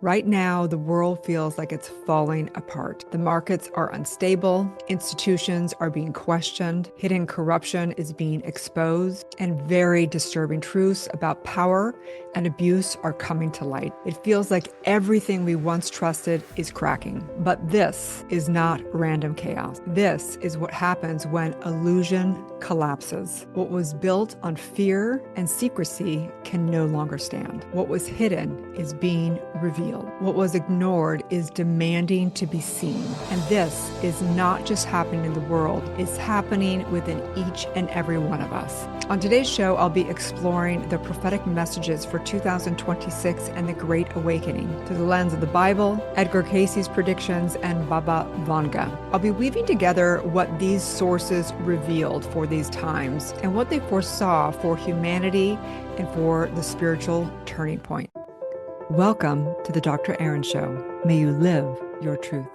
Right now, the world feels like it's falling apart. The markets are unstable, institutions are being questioned, hidden corruption is being exposed, and very disturbing truths about power and abuse are coming to light. It feels like everything we once trusted is cracking. But this is not random chaos. This is what happens when illusion collapses. What was built on fear and secrecy can no longer stand. What was hidden is being revealed. What was ignored is demanding to be seen. And this is not just happening in the world, it's happening within each and every one of us. On today's show, I'll be exploring the prophetic messages for 2026 and the Great Awakening through the lens of the Bible, Edgar Cayce's predictions, and Baba Vanga. I'll be weaving together what these sources revealed for these times and what they foresaw for humanity and for the spiritual turning point. Welcome to the Dr. Erin Show. May you live your truth.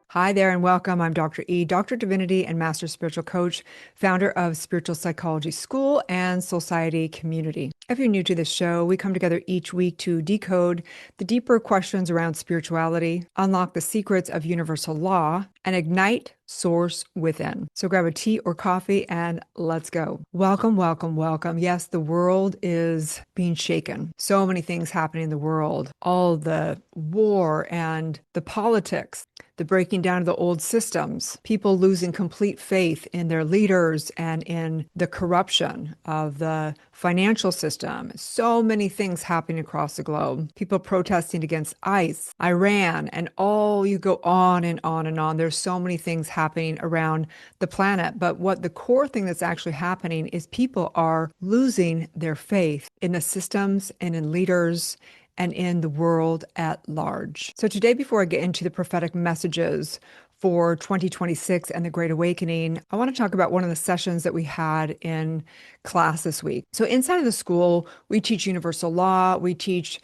Hi there and welcome. I'm Dr. E, Doctor of Divinity and Master Spiritual Coach, founder of Spiritual Psychology School and Society Community. If you're new to this show, we come together each week to decode the deeper questions around spirituality, unlock the secrets of universal law, and ignite source within. So grab a tea or coffee and let's go. Welcome, welcome, welcome. Yes, the world is being shaken. So many things happening in the world. All the war and the politics, the breaking down of the old systems, people losing complete faith in their leaders and in the corruption of the financial system. So many things happening across the globe. People protesting against ICE, Iran, and all you go on and on and on. There's so many things happening around the planet. But what the core thing that's actually happening is people are losing their faith in the systems and in leaders and in the world at large. So today, before I get into the prophetic messages for 2026 and the Great Awakening, I want to talk about one of the sessions that we had in class this week. So inside of the school, we teach universal law, we teach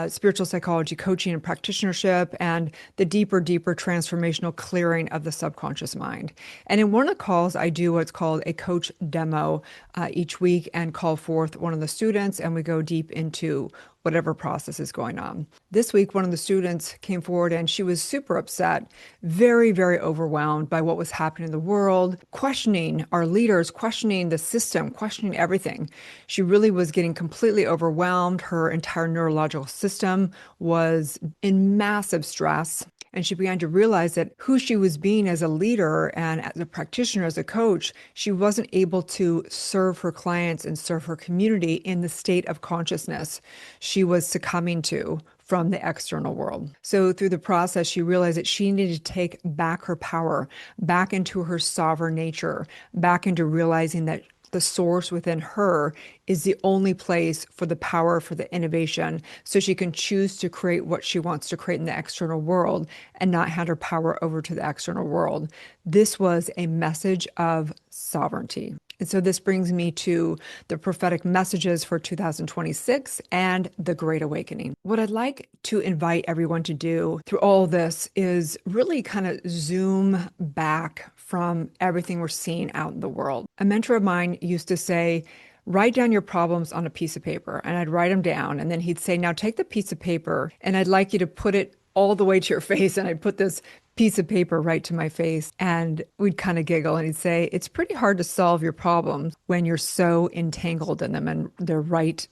spiritual psychology coaching and practitionership, and the deeper transformational clearing of the subconscious mind. And in one of the calls, I do what's called a coach demo each week and call forth one of the students, and we go deep into whatever process is going on. This week, one of the students came forward and she was super upset, very overwhelmed by what was happening in the world, questioning our leaders, questioning the system, questioning everything. She really was getting completely overwhelmed. Her entire neurological system was in massive stress. And she began to realize that who she was being as a leader and as a practitioner, as a coach, she wasn't able to serve her clients and serve her community in the state of consciousness she was succumbing to from the external world. So through the process, she realized that she needed to take back her power, back into her sovereign nature, back into realizing that the source within her is the only place for the power, for the innovation, so she can choose to create what she wants to create in the external world and not hand her power over to the external world. This was a message of sovereignty. And so this brings me to the prophetic messages for 2026 and the Great Awakening. What I'd like to invite everyone to do through all this is really kind of zoom back from everything we're seeing out in the world. A mentor of mine used to say, write down your problems on a piece of paper. And I'd write them down. And then he'd say, now take the piece of paper and I'd like you to put it all the way to your face. And I'd put this piece of paper right to my face and we'd kind of giggle and he'd say, it's pretty hard to solve your problems when you're so entangled in them and they're right,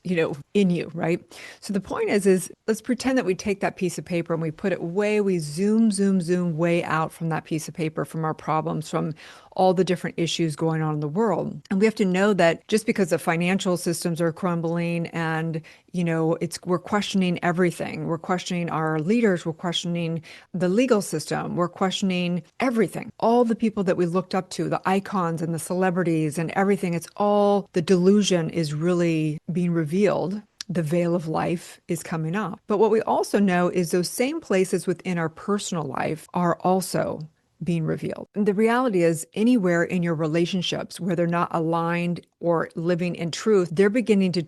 in you, right? So the point is let's pretend that we take that piece of paper and we put it we zoom way out from that piece of paper, from our problems, from all the different issues going on in the world. And we have to know that just because the financial systems are crumbling and, we're questioning everything. We're questioning our leaders. We're questioning the legal system. We're questioning everything. All the people that we looked up to, the icons and the celebrities and everything. It's all the delusion is really being revealed. The veil of life is coming off. But what we also know is those same places within our personal life are also being revealed. And the reality is anywhere in your relationships where they're not aligned or living in truth, they're beginning to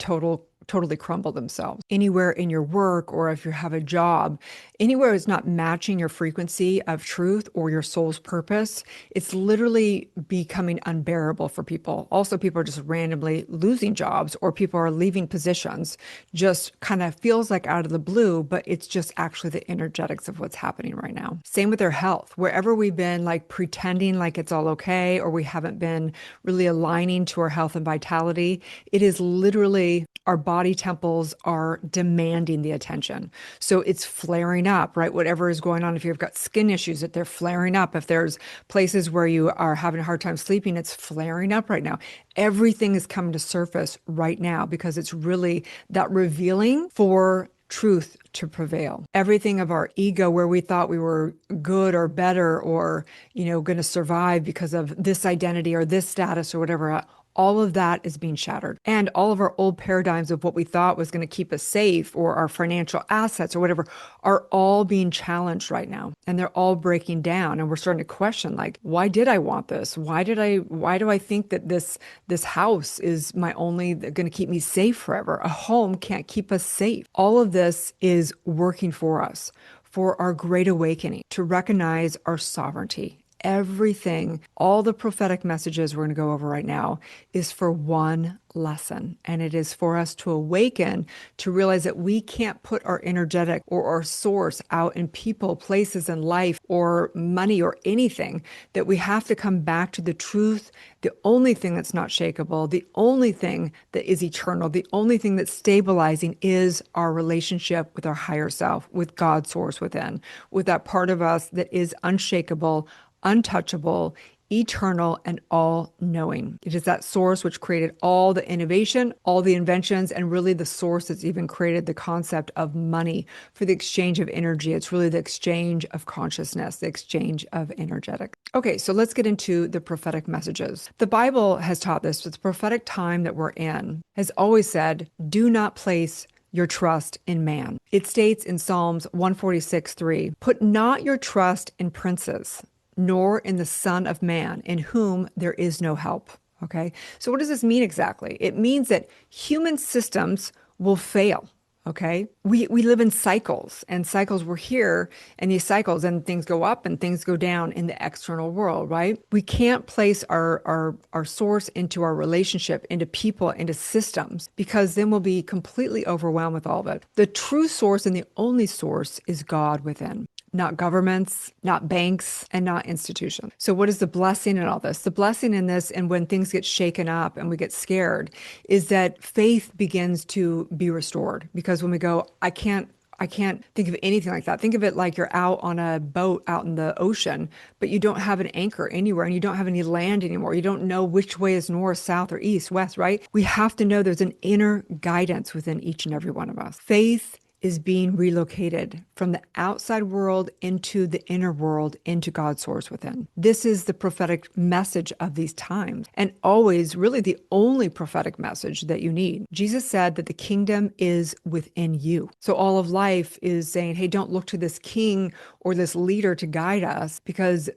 totally crumble themselves. Anywhere in your work, or if you have a job, anywhere it's not matching your frequency of truth or your soul's purpose, it's literally becoming unbearable for people. Also, people are just randomly losing jobs, or people are leaving positions, just kind of feels like out of the blue, but it's just actually the energetics of what's happening right now. Same with their health. Wherever we've been like pretending like it's all okay, or we haven't been really aligning to our health and vitality, it is literally our body temples are demanding the attention. So it's flaring up, right? Whatever is going on, if you've got skin issues, that they're flaring up. If there's places where you are having a hard time sleeping, it's flaring up right now. Everything is coming to surface right now because it's really that revealing for truth to prevail. Everything of our ego, where we thought we were good or better, or, going to survive because of this identity or this status or whatever, all of that is being shattered. And all of our old paradigms of what we thought was going to keep us safe, or our financial assets or whatever, are all being challenged right now. And they're all breaking down. And we're starting to question, like, why did I want this? Why do I think that this house is my only going to keep me safe forever? A home can't keep us safe. All of this is working for us, for our great awakening, to recognize our sovereignty. Everything, all the prophetic messages we're going to go over right now, is for one lesson. And it is for us to awaken, to realize that we can't put our energetic or our source out in people, places, and life, or money, or anything. That we have to come back to the truth, the only thing that's not shakable, the only thing that is eternal, the only thing that's stabilizing is our relationship with our higher self, with God's source within, with that part of us that is unshakable, untouchable, eternal, and all-knowing. It is that source which created all the innovation, all the inventions, and really the source that's even created the concept of money for the exchange of energy. It's really the exchange of consciousness, the exchange of energetic. Okay, so let's get into the prophetic messages. The Bible has taught this, but the prophetic time that we're in has always said, do not place your trust in man. It states in Psalms 146:3, put not your trust in princes, nor in the Son of Man, in whom there is no help. Okay, so what does this mean exactly? It means that human systems will fail. Okay, we live in cycles, and cycles, we're here, and these cycles, and things go up and things go down in the external world, right? We can't place our source into our relationship, into people, into systems, because then we'll be completely overwhelmed with all of it. The true source and the only source is God within. Not governments, not banks, and not institutions. So what is the blessing in all this? The blessing in this, and when things get shaken up and we get scared, is that faith begins to be restored. Because when we go, I can't think of anything like that. Think of it like you're out on a boat out in the ocean, but you don't have an anchor anywhere, and you don't have any land anymore. You don't know which way is north, south, or east, west, right? We have to know there's an inner guidance within each and every one of us. Faith is being relocated from the outside world into the inner world, into God's source within. This is the prophetic message of these times, and always really the only prophetic message that you need. Jesus said that the kingdom is within you. So all of life is saying, hey, don't look to this king or this leader to guide us, because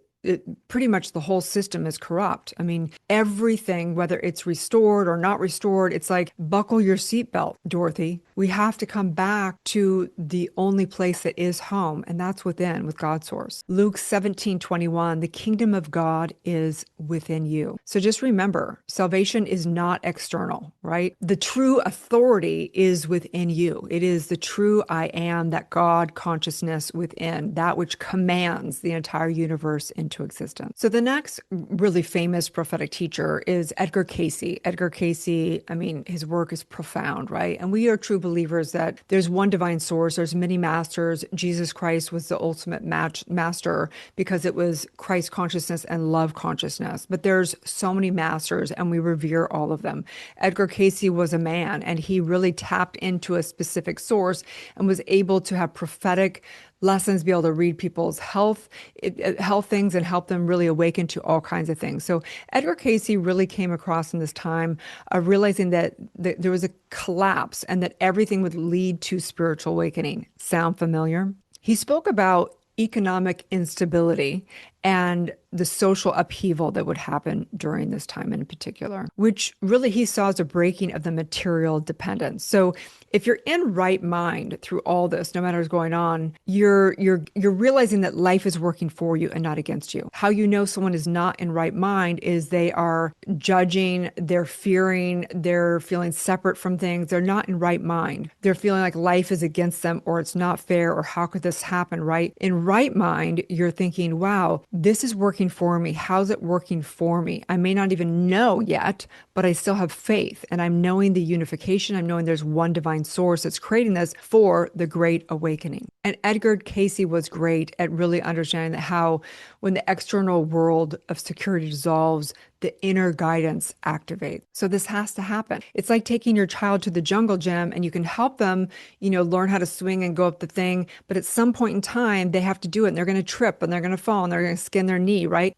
pretty much the whole system is corrupt. I mean, everything, whether it's restored or not restored, it's like, buckle your seatbelt, Dorothy. We have to come back to the only place that is home, and that's within, with God's source. Luke 17:21, the kingdom of God is within you. So just remember, salvation is not external, right? The true authority is within you. It is the true I am, that God consciousness within, that which commands the entire universe into existence. So the next really famous prophetic teacher is Edgar Cayce. Edgar Cayce, I mean, his work is profound, right? And we are true believers that there's one divine source, there's many masters. Jesus Christ was the ultimate master, because it was Christ consciousness and love consciousness. But there's so many masters, and we revere all of them. Edgar Cayce was a man, and he really tapped into a specific source and was able to have prophetic lessons, be able to read people's health things, and help them really awaken to all kinds of things. So Edgar Cayce really came across in this time of realizing that there was a collapse, and that everything would lead to spiritual awakening. Sound familiar? He spoke about economic instability and the social upheaval that would happen during this time in particular, which really he saw as a breaking of the material dependence. So if you're in right mind through all this, no matter what's going on, you're realizing that life is working for you and not against you. How you know someone is not in right mind is they are judging, they're fearing, they're feeling separate from things. They're not in right mind. They're feeling like life is against them, or it's not fair, or how could this happen, right? In right mind, you're thinking, wow, this is working for me. How's it working for me? I may not even know yet, but I still have faith, and I'm knowing the unification. I'm knowing there's one divine source that's creating this for the great awakening. And Edgar Cayce was great at really understanding that how when the external world of security dissolves, the inner guidance activates. So this has to happen. It's like taking your child to the jungle gym, and you can help them, learn how to swing and go up the thing. But at some point in time, they have to do it, and they're going to trip, and they're going to fall, and they're going to skin their knee, right?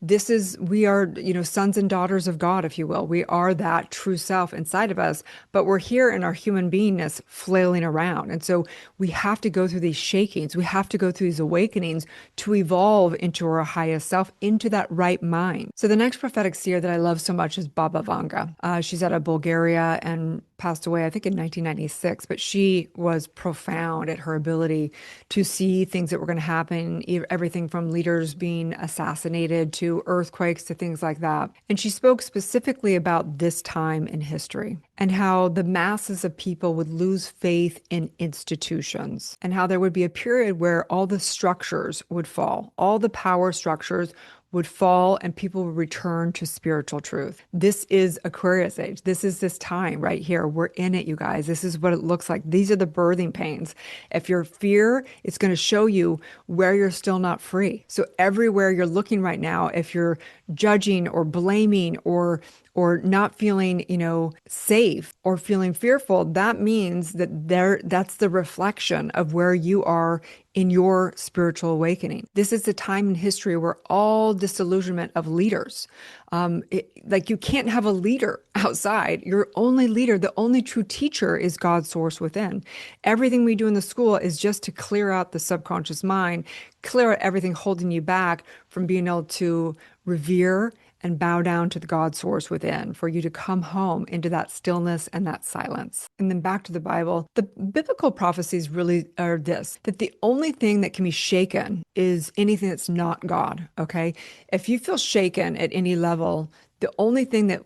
We are, sons and daughters of God, if you will. We are that true self inside of us, but we're here in our human beingness flailing around. And so we have to go through these shakings. We have to go through these awakenings to evolve into our highest self, into that right mind. So the next prophetic seer that I love so much is Baba Vanga. She's out of Bulgaria and passed away, I think, in 1996, but she was profound at her ability to see things that were going to happen, everything from leaders being assassinated to earthquakes to things like that. And she spoke specifically about this time in history and how the masses of people would lose faith in institutions and how there would be a period where all the structures would fall, all the power structures would fall, and people would return to spiritual truth. This is Aquarius age. This is this time right here. We're in it, you guys. This is what it looks like. These are the birthing pains. If you're fear, it's going to show you where you're still not free. So everywhere you're looking right now, if you're judging or blaming or not feeling, safe or feeling fearful, that means that's the reflection of where you are in your spiritual awakening. This is the time in history where all disillusionment of leaders, like you can't have a leader outside. Your only leader, the only true teacher is God's source within. Everything we do in the school is just to clear out the subconscious mind, clear out everything holding you back from being able to revere and bow down to the God source within, for you to come home into that stillness and that silence. And then back to the Bible, the biblical prophecies really are this, that the only thing that can be shaken is anything that's not God, okay? If you feel shaken at any level, the only thing that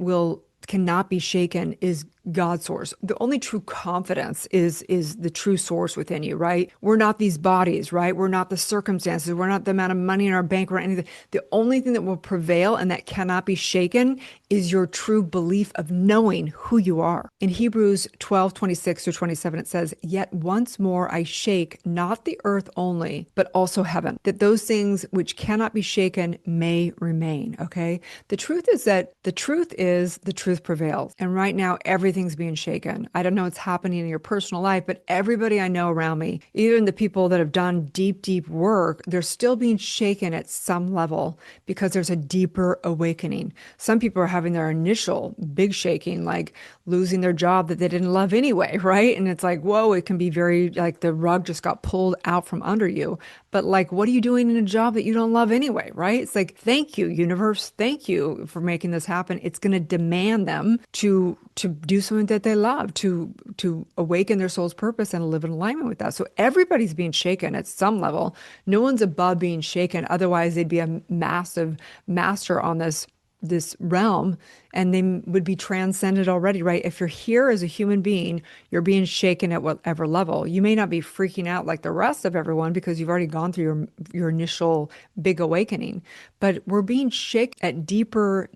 cannot be shaken is God's source. The only true confidence is the true source within you, right? We're not these bodies, right? We're not the circumstances. We're not the amount of money in our bank or anything. The only thing that will prevail and that cannot be shaken is your true belief of knowing who you are. In Hebrews 12:26-27, it says, "Yet once more I shake not the earth only, but also heaven, that those things which cannot be shaken may remain." Okay? The truth is the truth prevails. And right now, everything's being shaken. I don't know what's happening in your personal life, but everybody I know around me, even the people that have done deep, deep work, they're still being shaken at some level because there's a deeper awakening. Some people are having their initial big shaking, like losing their job that they didn't love anyway, right? And it's like, whoa, it can be very like the rug just got pulled out from under you. But like, what are you doing in a job that you don't love anyway, right? It's like, thank you, universe. Thank you for making this happen. It's going to demand them to do something that they love, to awaken their soul's purpose and live in alignment with that. So everybody's being shaken at some level. No one's above being shaken. Otherwise, they'd be a massive master on this realm, and they would be transcended already, right? If you're here as a human being, you're being shaken at whatever level. You may not be freaking out like the rest of everyone because you've already gone through your initial big awakening, but we're being shaken at deeper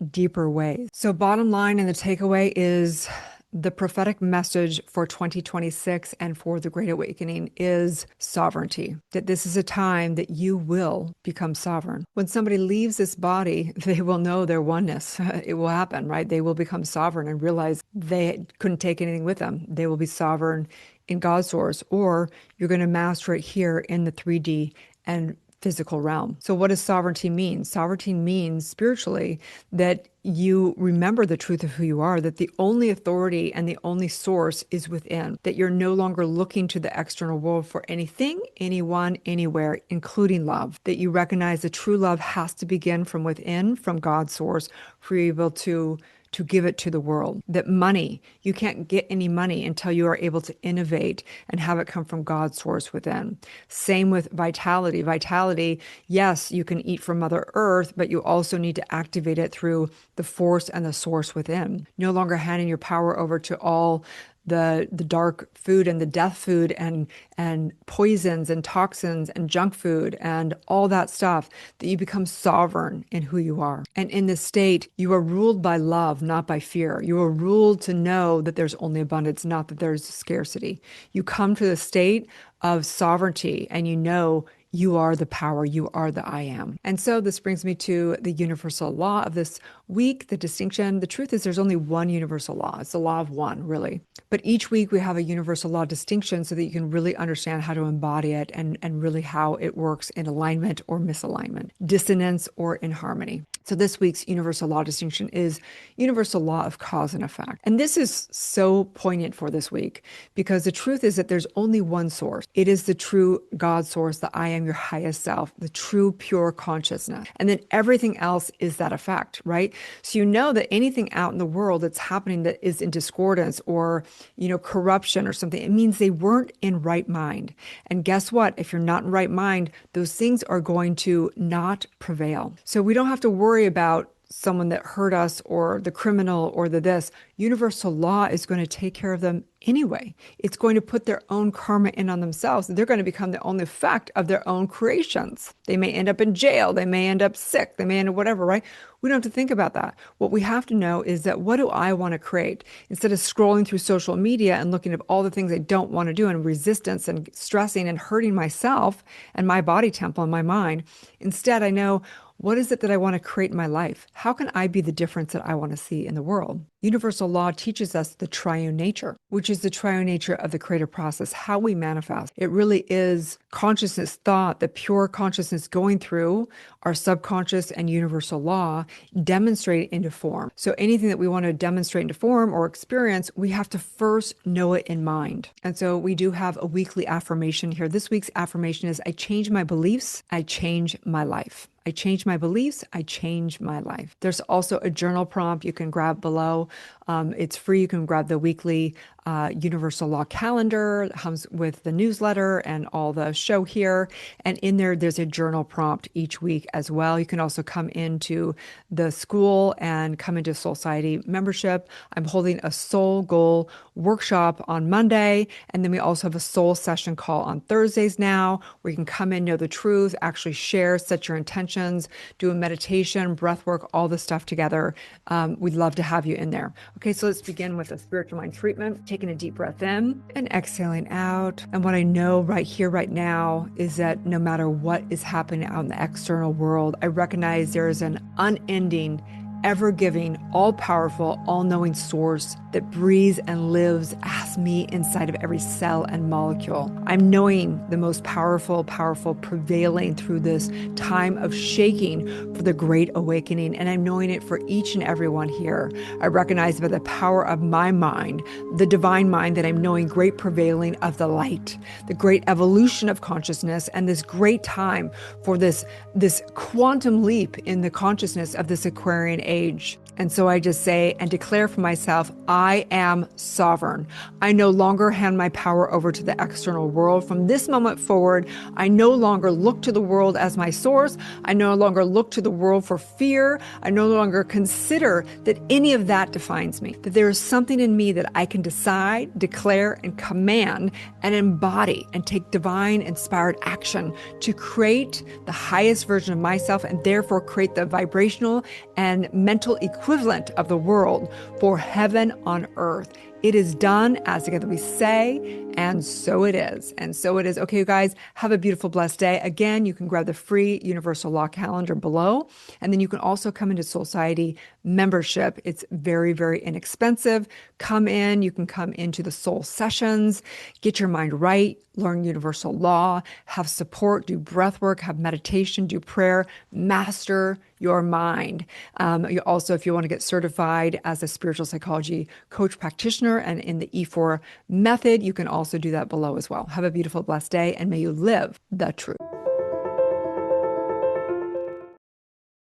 ways. So bottom line and the takeaway is the prophetic message for 2026 and for the Great Awakening is sovereignty, that this is a time that you will become sovereign. When somebody leaves this body, they will know their oneness. It will happen, right? They will become sovereign and realize they couldn't take anything with them. They will be sovereign in God's source, or you're going to master it here in the 3D and physical realm. So what does sovereignty mean? Sovereignty means spiritually that you remember the truth of who you are, that the only authority and the only source is within, that you're no longer looking to the external world for anything, anyone, anywhere, including love, that you recognize that true love has to begin from within, from God's source, for you to be able to give it to the world. That money, you can't get any money until you are able to innovate and have it come from God's source within. Same with vitality. Vitality, yes, you can eat from Mother Earth, but you also need to activate it through the force and the source within. No longer handing your power over to all the dark food and the death food and poisons and toxins and junk food and all that stuff, that you become sovereign in who you are. And in this state, you are ruled by love, not by fear. You are ruled to know that there's only abundance, not that there's scarcity. You come to the state of sovereignty and you know you are the power, you are the I am. And so this brings me to the universal law of this week, the distinction. The truth is there's only one universal law. It's the law of one, really. But each week we have a universal law distinction so that you can really understand how to embody it and really how it works in alignment or misalignment, dissonance or in harmony. So this week's universal law distinction is universal law of cause and effect. And this is so poignant for this week because the truth is that there's only one source. It is the true God source, the I am your highest self, the true pure consciousness. And then everything else is that effect, right? So you know that anything out in the world that's happening that is in discordance or, corruption or something, it means they weren't in right mind. And guess what? If you're not in right mind, those things are going to not prevail. So we don't have to worry about someone that hurt us or the criminal or the this. Universal law is going to take care of them anyway. It's going to put their own karma in on themselves. They're going to become the only effect of their own creations. They may end up in jail. They may end up sick. They may end up whatever, right? We don't have to think about that. What we have to know is that what do I want to create? Instead of scrolling through social media and looking at all the things I don't want to do and resistance and stressing and hurting myself and my body temple and my mind, instead I know, what is it that I want to create in my life? How can I be the difference that I want to see in the world? Universal law teaches us the triune nature, which is the triune nature of the creative process, how we manifest. It really is consciousness, thought, the pure consciousness going through our subconscious and universal law, demonstrate into form. So anything that we want to demonstrate into form or experience, we have to first know it in mind. And so we do have a weekly affirmation here. This week's affirmation is, I change my beliefs, I change my life. I change my beliefs, I change my life. There's also a journal prompt you can grab below. It's free. You can grab the weekly Universal Law calendar. It comes with the newsletter and all the show here. And in there, there's a journal prompt each week as well. You can also come into the school and come into Soul Society membership. I'm holding a soul goal workshop on Monday. And then we also have a soul session call on Thursdays now, where you can come in, know the truth, actually share, set your intentions, do a meditation, breath work, all the stuff together. We'd love to have you in there. Okay, so let's begin with a spiritual mind treatment. Taking a deep breath in and exhaling out. And what I know right here, right now, is that no matter what is happening out in the external world, I recognize there is an unending, ever-giving, all-powerful, all-knowing source that breathes and lives as me inside of every cell and molecule. I'm knowing the most powerful, prevailing through this time of shaking for the great awakening, and I'm knowing it for each and every one here. I recognize by the power of my mind, the divine mind, that I'm knowing great prevailing of the light, the great evolution of consciousness, and this great time for this quantum leap in the consciousness of this Aquarian age. And so I just say and declare for myself, I am sovereign. I no longer hand my power over to the external world. From this moment forward, I no longer look to the world as my source. I no longer look to the world for fear. I no longer consider that any of that defines me, that there is something in me that I can decide, declare, and command and embody and take divine inspired action to create the highest version of myself and therefore create the vibrational and mental equivalent of the world for heaven on earth. It is done, as together we say, and so it is. And so it is. Okay, you guys, have a beautiful, blessed day. Again, you can grab the free Universal Law Calendar below. And then you can also come into Society membership. It's very, very inexpensive. Come in. You can come into the soul sessions, get your mind right, learn universal law, have support, do breath work, have meditation, do prayer, master your mind. You also, if you want to get certified as a spiritual psychology coach practitioner and in the E4 method, you can also do that below as well. Have a beautiful, blessed day, and may you live the truth.